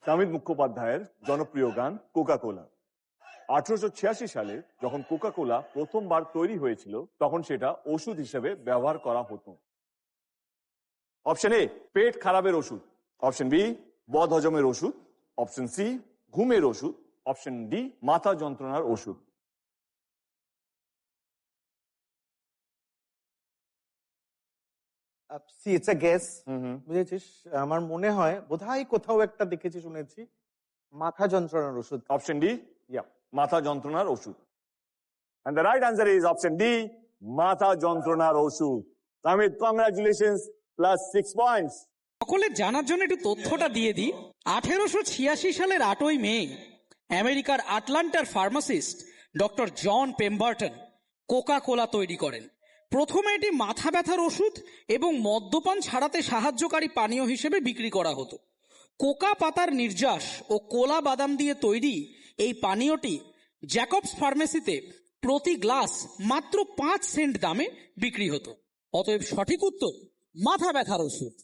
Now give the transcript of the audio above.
সামিত মুখোপাধ্যায়ের জনপ্রিয় গান কোকা কোলা। 1886 সালে যখন কোকা কোলা প্রথমবার তৈরি হয়েছিল তখন সেটা ওষুধ হিসেবে ব্যবহার করা হতো। অপশন এ পেট খারাপের ওষুধ, অপশন বি বদ হজমের ওষুধ, অপশন সি ঘুমের ওষুধ, অপশন ডি মাথা যন্ত্রণার ওষুধ। C it's a guess. বুঝেছিস, আমার মনে হয় বোধহয় কোথাও একটা দেখেছি শুনেছি মাথা যন্ত্রণার ওষুধ। অপশন ডি মাথা যন্ত্রণার ওষুধ। And the right answer is option D, মাথা যন্ত্রণার ওষুধ। সামিত, কংগ্রাচুলেশনস, প্লাস 6 পয়েন্টস। সকলের জানার জন্য একটু তথ্যটা দিয়ে দিই। 1886 সালের 8ই মে আমেরিকার আটলান্টার pharmacist doctor John Pemberton Coca Cola তৈরি করেন। প্রথমে এটি মাথা ব্যথার ওষুধ এবং মদ্যপান ছাড়াতে সাহায্যকারী পানীয় হিসেবে বিক্রি করা হতো। কোকা পাতার নির্যাস ও কোলা বাদাম দিয়ে তৈরি এই পানীয়টি জ্যাকবস ফার্মেসিতে প্রতি গ্লাস মাত্র 5 সেন্ট দামে বিক্রি হতো। অতএব সঠিক উত্তর মাথা ব্যথার ওষুধ।